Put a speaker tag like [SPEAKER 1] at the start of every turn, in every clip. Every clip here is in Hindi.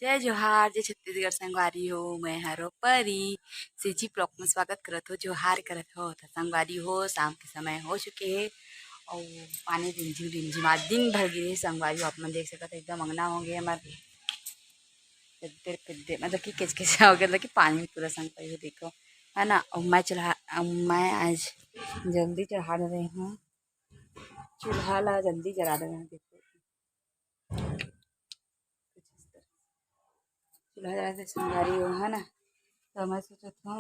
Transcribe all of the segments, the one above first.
[SPEAKER 1] जय जोहार जय छत्तीसगढ़ संगवारी हो। मैं हरो परी सिजी ब्लॉक में स्वागत करत हो। जोहार करत हो तो संगवारी हो। शाम के समय हो चुके है और पानी रिमझिम रिमझिम आज दिन भर गिरे संगवारी हो। आप मन देख सकते एकदम अंगना हो गए हमारे पिद्दे मतलब कि किच किच हो गया कि पानी में पूरा संगवारी हो देखो है ना। और मैं आज जल्दी चढ़ा रहे हूँ चूल्हा ला जल्दी जला रहे हैं। देखो चूल्हा जला संगवारी हो है ना। तो मैं सोचा था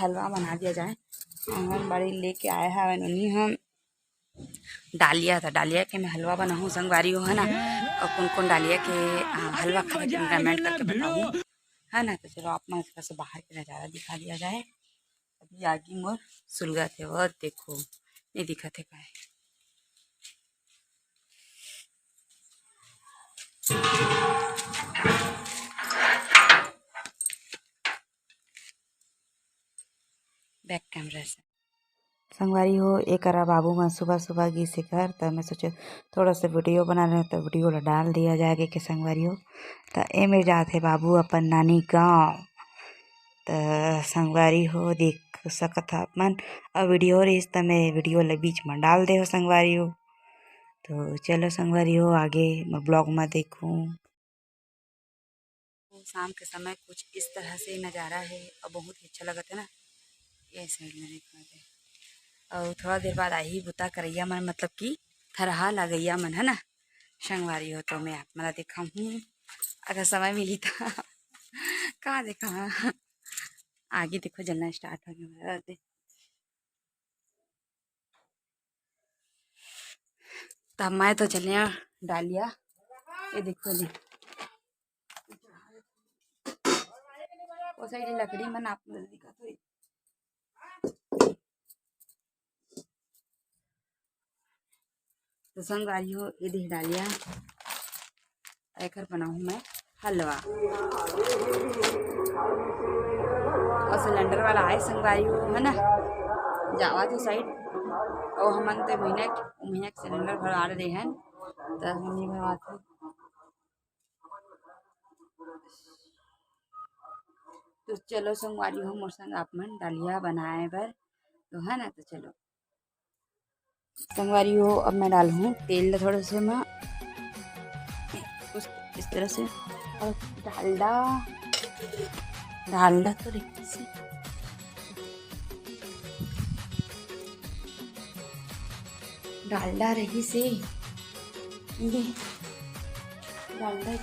[SPEAKER 1] हलवा बना दिया जाए। आंगनबाड़ी लेके आया है उन्हीं हम डालिया था डालिया के मैं हलवा बनाऊँ संगवारी हो है ना। और कौन कौन डालिया के हलवा खाने के कमेंट करके बताऊँ है ना। तो चलो आप मैं थोड़ा सा बाहर का नज़ारा दिखा दिया जाए। अभी आगे मोर सुलगा थे वो देखो नहीं दिखा थे का बैक कैमरा से संगवारी हो। एक करा बाबू मैं सुबह सुबह गी से घर तो मैं सोचे थोड़ा सा वीडियो बना रहे तो वीडियो ला डाल दिया जाएगा के संगवारी हो। तो ए में जाते बाबू अपन नानी गाँव तो संगवारी हो देख सकत अपन और वीडियो रहीस तो मैं वीडियो ला बीच में डाल दे हो संगवारी हो। तो चलो संगवारी हो आगे मैं ब्लॉग में देखूँ। शाम के समय कुछ इस तरह से नज़ारा है और बहुत ही अच्छा लगा था ना। ये साइड में देखा और थोड़ा देर बाद आई बुता करैया मन मतलब कि थरहा लगैया मन है ना संगवारी हो। तो मैं आप मला देखा हूँ अगर समय मिली था कहाँ देखा आगे देखो जलना स्टार्ट हो गया। तब मैं तो चले डालिया ये देखो जी वो साइड लकड़ी मन आप दिखा तो संगवारी हो ये देख डालिया एकर बनाऊँ मैं हलवा और सिलेंडर वाला आए संगवारी हो है ना। जावा तो साइड और हमन तो महीना के सिलेंडर भरवा रहे हैं तो हम भरवाते तो चलो संगवारी हो मोर संग आप मन डालिया बनाए बर तो है ना। तो चलो संगवारी हो अब मैं डालूँ तेल थोड़ा से मैं कुछ इस तरह से और डालडा डालडा तो से डालडा रही से ये डालडा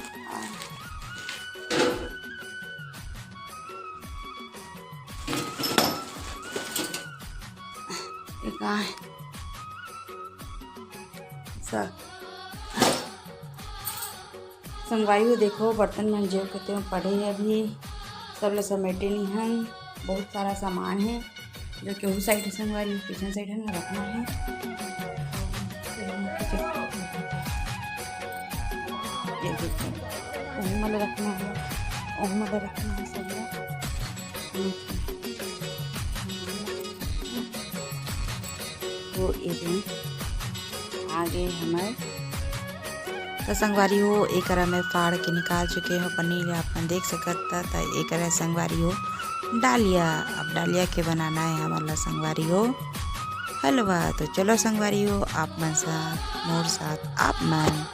[SPEAKER 1] संगवारी हो देखो बर्तन में जो कहते हैं पड़े हैं अभी सब लोग समेटे नहीं हैं। बहुत सारा सामान है जो कि उस साइड संगवारी किचन साइड है ना रखना है। ये देखो मतलब रखना है मतलब रखना है सब तो ये आगे हमारे तो संगवारी हो एक में फाड़ के निकाल चुके हो पनीर आप देख सकता था। एक संगवारी हो डालिया अब डालिया के बनाना है हमारा संगवारी हो हलवा। तो चलो संगवारी हो आप मन साथ मोर साथ आप मन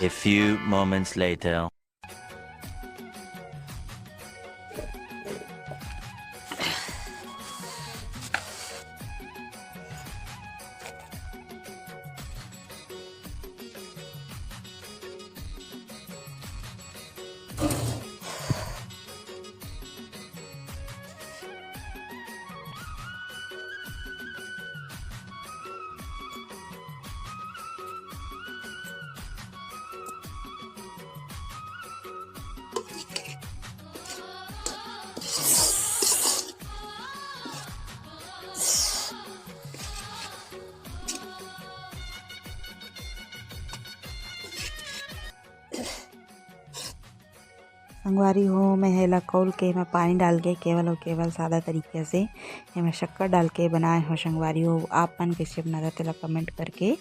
[SPEAKER 2] A few moments later.
[SPEAKER 1] संगवारी हो मैं हेला खोल के मैं पानी डाल के केवल और केवल सादा तरीके से मैं शक्कर डाल के बनाए हो। संगवारी हो आप मन कैसे बनाता तेला कमेंट करके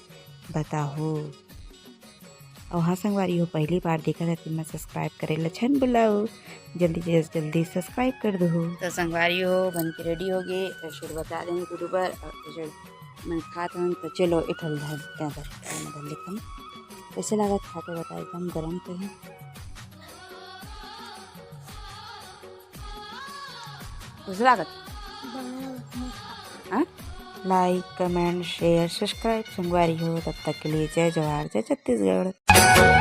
[SPEAKER 1] बताओ। और हाँ संगवारी हो पहली बार देखा था तो मैं सब्सक्राइब करे लछन बुलाओ, जल्दी से जल्दी सब्सक्राइब कर दो। तो संगवारी हो बन के रेडी हो गए फिर बता देंगे यूट्यूब पर और मैं खाते हूँ। तो चलो इठल लेकिन कैसे लगा खाते बता, एकदम गर्म तो है। लागत लाइक कमेंट शेयर सब्सक्राइब संगवारी हो। तब तक के लिए जय जवाहर जय छत्तीसगढ़।